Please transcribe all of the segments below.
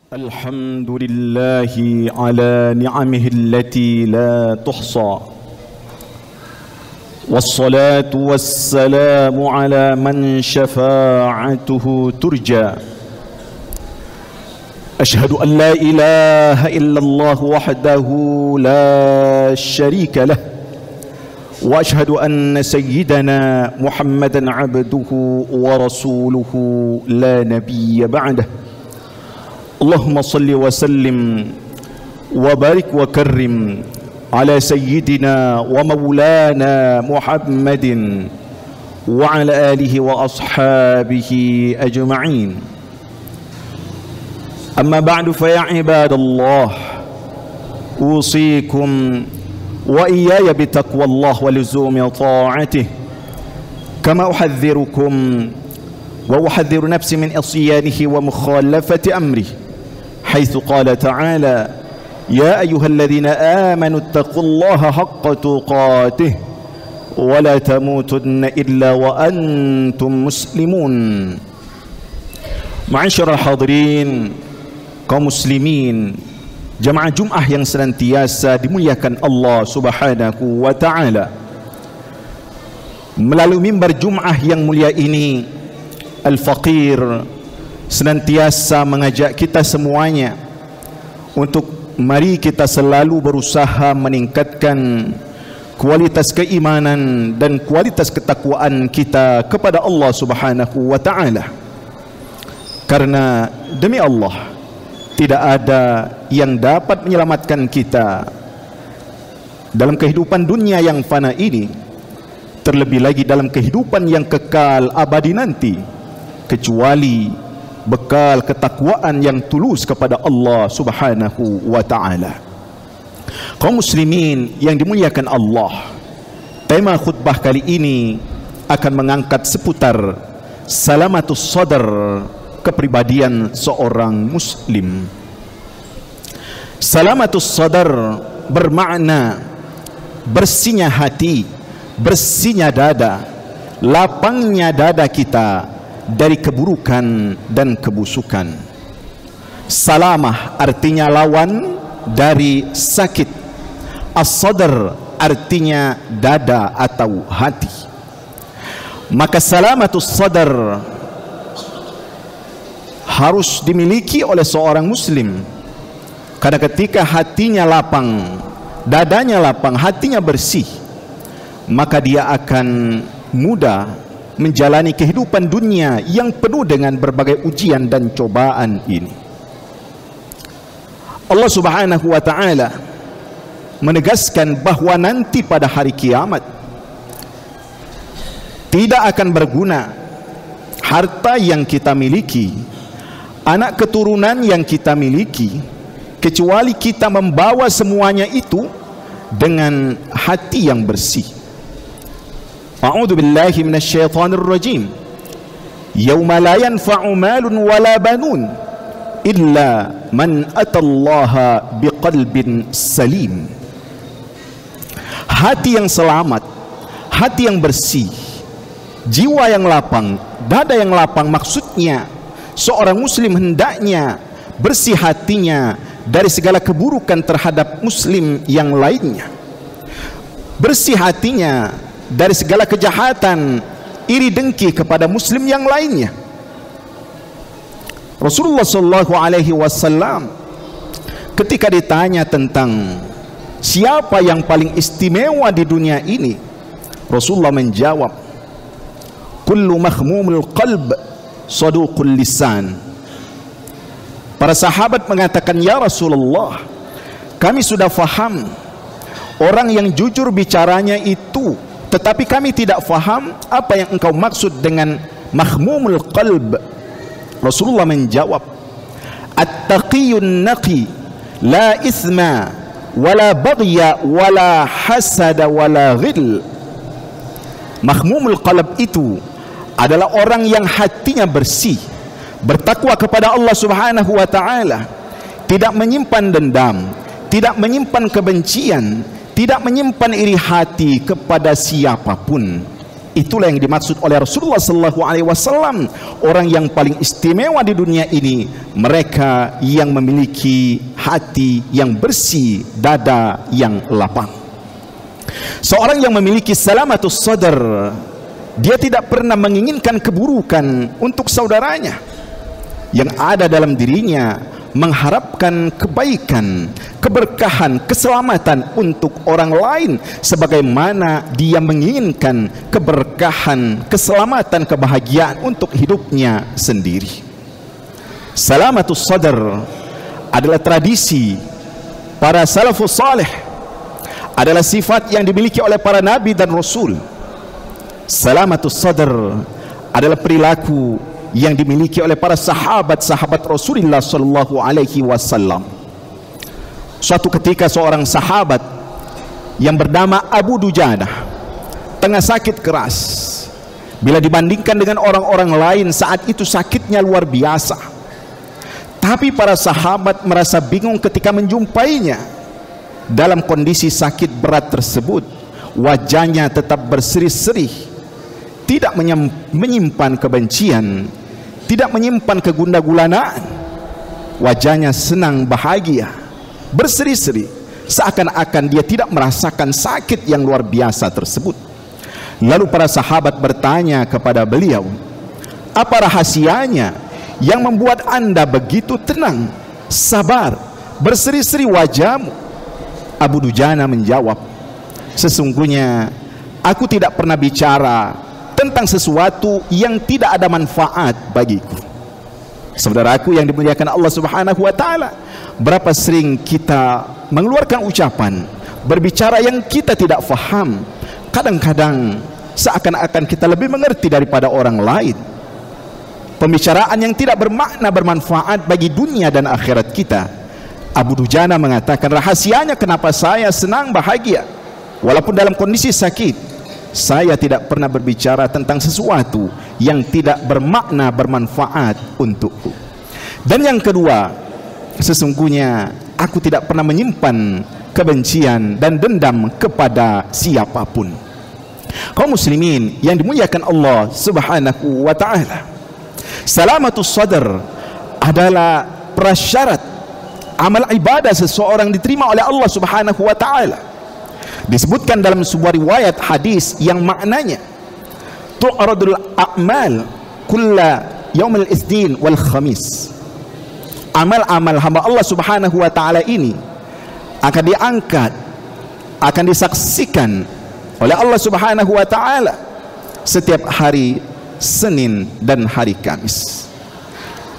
الحمد لله على نعمه التي لا تحصى، والصلاة والسلام على من شفاعته ترجى. أشهد أن لا إله إلا الله وحده لا شريك له، وأشهد أن سيدنا محمدا عبده ورسوله لا نبي بعده. اللهم صل وسلم وبارك وكرم على سيدنا ومولانا محمد وعلى آله وأصحابه أجمعين. أما بعد فيا عباد الله، أوصيكم وإياي بتقوى الله ولزوم طاعته، كما أحذركم وأحذر نفسي من عصيانه ومخالفة أمره، حيث قال تعالى: يا أيها الذين آمنوا اتقوا الله حق تقاته ولا تموتن إلا وأنتم مسلمون. Ma'asyiral hadirin, kaum muslimin, jamaah Jumat yang senantiasa dimuliakan Allah Subhanahu wa taala. Melalui mimbar Jumat yang mulia ini, Al-Faqir senantiasa mengajak kita semuanya untuk mari kita selalu berusaha meningkatkan kualitas keimanan dan kualitas ketakwaan kita kepada Allah Subhanahu wa taala. Karena demi Allah, tidak ada yang dapat menyelamatkan kita dalam kehidupan dunia yang fana ini, terlebih lagi dalam kehidupan yang kekal abadi nanti, kecuali bekal ketakwaan yang tulus kepada Allah Subhanahu wa taala. Kaum muslimin yang dimuliakan Allah, tema khutbah kali ini akan mengangkat seputar salamatus sadar, kepribadian seorang muslim. Salamatus sadar bermakna bersihnya hati, bersihnya dada, lapangnya dada kita dari keburukan dan kebusukan. Salamah artinya lawan dari sakit. As-sadr artinya dada atau hati. Maka salamatus sadr harus dimiliki oleh seorang muslim, karena ketika hatinya lapang, dadanya lapang, hatinya bersih, maka dia akan mudah menjalani kehidupan dunia yang penuh dengan berbagai ujian dan cobaan ini. Allah Subhanahu wa taala menegaskan bahwa nanti pada hari kiamat tidak akan berguna harta yang kita miliki, anak keturunan yang kita miliki, kecuali kita membawa semuanya itu dengan hati yang bersih. A'udzu billahi minasyaitonir rajim. Yauma la yanfa'u malun wala banun illa man atallaha biqalbin salim. Hati yang selamat, hati yang bersih, jiwa yang lapang, dada yang lapang, maksudnya seorang muslim hendaknya bersih hatinya dari segala keburukan terhadap muslim yang lainnya, bersih hatinya dari segala kejahatan, iri dengki kepada muslim yang lainnya. Rasulullah sallallahu alaihi wasallam ketika ditanya tentang siapa yang paling istimewa di dunia ini, Rasulullah menjawab, kullu mahmumul qalb saduqul lisan. Para sahabat mengatakan, ya Rasulullah, kami sudah faham orang yang jujur bicaranya itu, tetapi kami tidak faham apa yang engkau maksud dengan mahmumul qalb. Rasulullah menjawab, at-taqiyun naqi la ithma wala baghya wala hasada wala ghil. Mahmumul qalb itu adalah orang yang hatinya bersih, bertakwa kepada Allah Subhanahu wa taala, tidak menyimpan dendam, tidak menyimpan kebencian, tidak menyimpan iri hati kepada siapapun. Itulah yang dimaksud oleh Rasulullah sallallahu alaihi wasallam, orang yang paling istimewa di dunia ini mereka yang memiliki hati yang bersih, dada yang lapang. Seorang yang memiliki salamatus sadar, dia tidak pernah menginginkan keburukan untuk saudaranya. Yang ada dalam dirinya mengharapkan kebaikan, keberkahan, keselamatan untuk orang lain sebagaimana dia menginginkan keberkahan, keselamatan, kebahagiaan untuk hidupnya sendiri. Salamatus sadar adalah tradisi para salafus salih, adalah sifat yang dimiliki oleh para nabi dan rasul. Salamatus sadar adalah perilaku yang dimiliki oleh para sahabat-sahabat Rasulullah sallallahu alaihi wasallam. Suatu ketika seorang sahabat yang bernama Abu Dujanah tengah sakit keras. Bila dibandingkan dengan orang-orang lain, saat itu sakitnya luar biasa. Tapi para sahabat merasa bingung ketika menjumpainya dalam kondisi sakit berat tersebut. Wajahnya tetap berseri-seri, tidak menyimpan kebencian, tidak menyimpan kegundah-gulanaan. Wajahnya senang, bahagia, berseri-seri, seakan-akan dia tidak merasakan sakit yang luar biasa tersebut. Lalu para sahabat bertanya kepada beliau, apa rahasianya yang membuat anda begitu tenang, sabar, berseri-seri wajahmu? Abu Dujanah menjawab, sesungguhnya aku tidak pernah bicara tentang sesuatu yang tidak ada manfaat bagiku. Saudaraku yang dimuliakan Allah Subhanahu wa taala, berapa sering kita mengeluarkan ucapan, berbicara yang kita tidak faham. Kadang-kadang seakan-akan kita lebih mengerti daripada orang lain. Pembicaraan yang tidak bermakna, bermanfaat bagi dunia dan akhirat kita. Abu Dujanah mengatakan, rahasianya kenapa saya senang, bahagia walaupun dalam kondisi sakit, saya tidak pernah berbicara tentang sesuatu yang tidak bermakna, bermanfaat untukku. Dan yang kedua, sesungguhnya aku tidak pernah menyimpan kebencian dan dendam kepada siapapun. Kaum muslimin yang dimuliakan Allah Subhanahu wa taala, salamatus sadar adalah prasyarat amal ibadah seseorang diterima oleh Allah Subhanahu wa taala. Disebutkan dalam sebuah riwayat hadis yang maknanya, tu'radul a'mal kulla yaumil itsnin wal khamis. Amal-amal hamba Allah Subhanahu wa taala ini akan diangkat, akan disaksikan oleh Allah Subhanahu wa taala setiap hari Senin dan hari Kamis.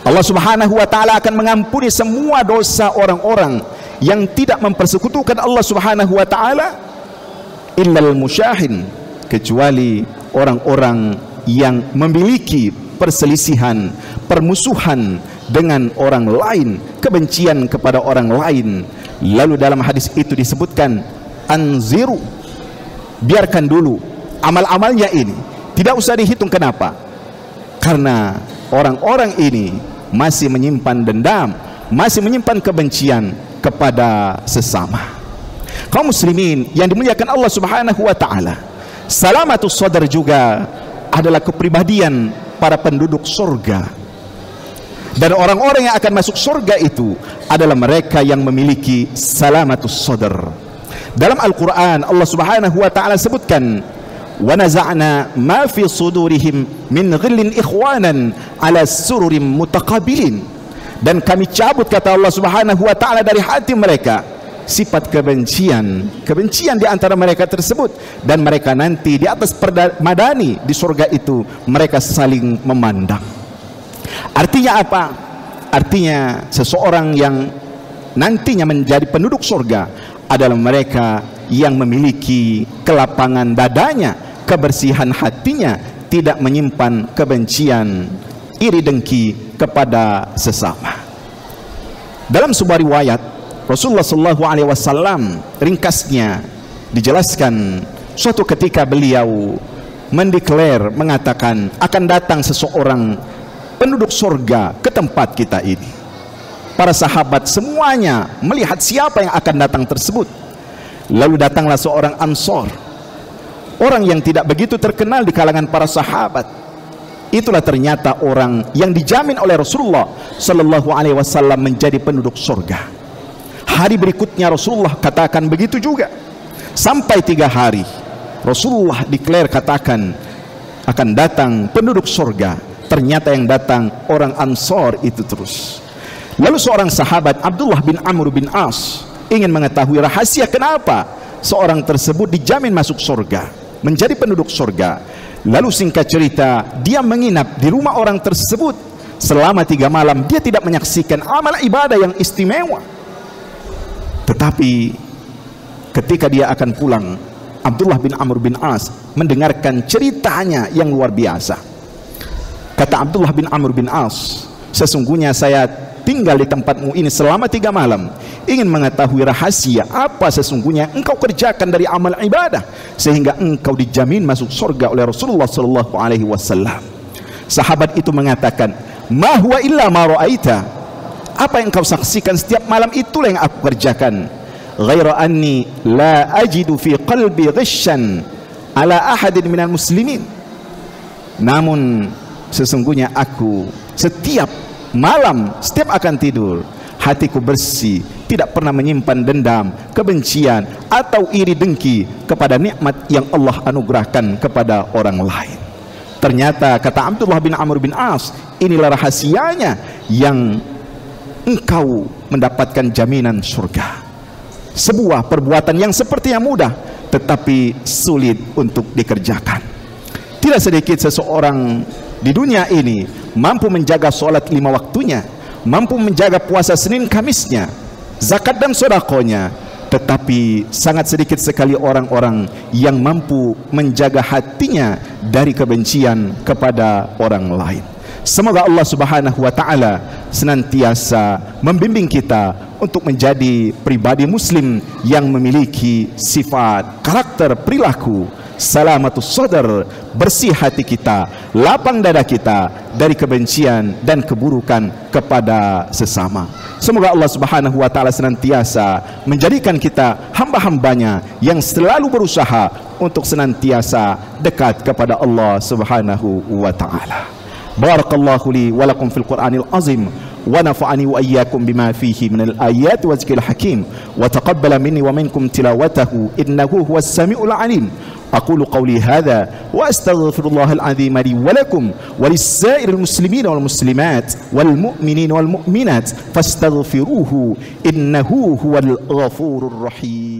Allah Subhanahu wa taala akan mengampuni semua dosa orang-orang yang tidak mempersekutukan Allah Subhanahu wa taala, illal musyahin, kecuali orang-orang yang memiliki perselisihan, permusuhan dengan orang lain, kebencian kepada orang lain. Lalu dalam hadis itu disebutkan, anziru, biarkan dulu amal-amalnya ini, tidak usah dihitung. Kenapa? Karena orang-orang ini masih menyimpan dendam, masih menyimpan kebencian kepada sesama. Kaum muslimin yang dimuliakan Allah Subhanahu wa taala, salamatus sadar juga adalah kepribadian para penduduk surga. Dan orang-orang yang akan masuk surga itu adalah mereka yang memiliki salamatus sadar. Dalam Al-Quran Allah Subhanahu wa ta'ala sebutkan, wa naza'na ma fi sudurihim min ghillin ikhwanan ala sururim mutaqabilin. Dan kami cabut, kata Allah Subhanahu wa ta'ala, dari hati mereka sifat kebencian di antara mereka tersebut, dan mereka nanti di atas permadani di surga itu mereka saling memandang. Artinya apa? Artinya seseorang yang nantinya menjadi penduduk surga adalah mereka yang memiliki kelapangan dadanya, kebersihan hatinya, tidak menyimpan kebencian, iri dengki kepada sesama. Dalam sebuah riwayat Rasulullah SAW, ringkasnya dijelaskan, suatu ketika beliau mendeklar, mengatakan akan datang seseorang penduduk surga ke tempat kita ini. Para sahabat semuanya melihat siapa yang akan datang tersebut. Lalu datanglah seorang Ansor, orang yang tidak begitu terkenal di kalangan para sahabat. Itulah ternyata orang yang dijamin oleh Rasulullah sallallahu alaihi wasallam menjadi penduduk surga. Hari berikutnya Rasulullah katakan begitu juga. Sampai 3 hari Rasulullah declare katakan akan datang penduduk surga. Ternyata yang datang orang Ansor itu terus. Lalu seorang sahabat Abdullah bin Amr bin As ingin mengetahui rahasia kenapa seorang tersebut dijamin masuk surga, menjadi penduduk surga. Lalu singkat cerita, dia menginap di rumah orang tersebut selama 3 malam. Dia tidak menyaksikan amal ibadah yang istimewa. Tetapi ketika dia akan pulang, Abdullah bin Amr bin As mendengarkan ceritanya yang luar biasa. Kata Abdullah bin Amr bin As, sesungguhnya saya tinggal di tempatmu ini selama 3 malam, ingin mengetahui rahasia apa sesungguhnya engkau kerjakan dari amal ibadah sehingga engkau dijamin masuk surga oleh Rasulullah sallallahu alaihi wasallam. Sahabat itu mengatakan, ma huwa illa ma ra'aita, apa yang engkau saksikan setiap malam itulah yang aku kerjakan. Ghaira anni la ajidu fi qalbi ghishan ala ahadin minal muslimin, namun sesungguhnya aku setiap malam, setiap akan tidur, hatiku bersih, tidak pernah menyimpan dendam, kebencian atau iri dengki kepada nikmat yang Allah anugerahkan kepada orang lain. Ternyata kata Abdullah bin Amr bin As, inilah rahasianya yang engkau mendapatkan jaminan surga. Sebuah perbuatan yang sepertinya mudah tetapi sulit untuk dikerjakan. Tidak sedikit seseorang di dunia ini mampu menjaga sholat 5 waktunya, mampu menjaga puasa Senin Kamisnya, zakat dan sedekahnya, tetapi sangat sedikit sekali orang-orang yang mampu menjaga hatinya dari kebencian kepada orang lain. Semoga Allah Subhanahu wa taala senantiasa membimbing kita untuk menjadi pribadi muslim yang memiliki sifat, karakter, perilaku salamatus sadar, bersih hati kita, lapang dada kita dari kebencian dan keburukan kepada sesama. Semoga Allah Subhanahu wa taala senantiasa menjadikan kita hamba-hambanya yang selalu berusaha untuk senantiasa dekat kepada Allah Subhanahu wa taala. Barakallahu li wa lakum fil Qur'anil azim wa nafa'ani wa iyyakum bima fihi minal ayati wa zikril hakim wa taqabbala minni wa minkum tilawatahu innahu huwas samiul alim. أقول قولي هذا وأستغفر الله العظيم لي ولكم ولسائر المسلمين والمسلمات والمؤمنين والمؤمنات فاستغفروه إنه هو الغفور الرحيم.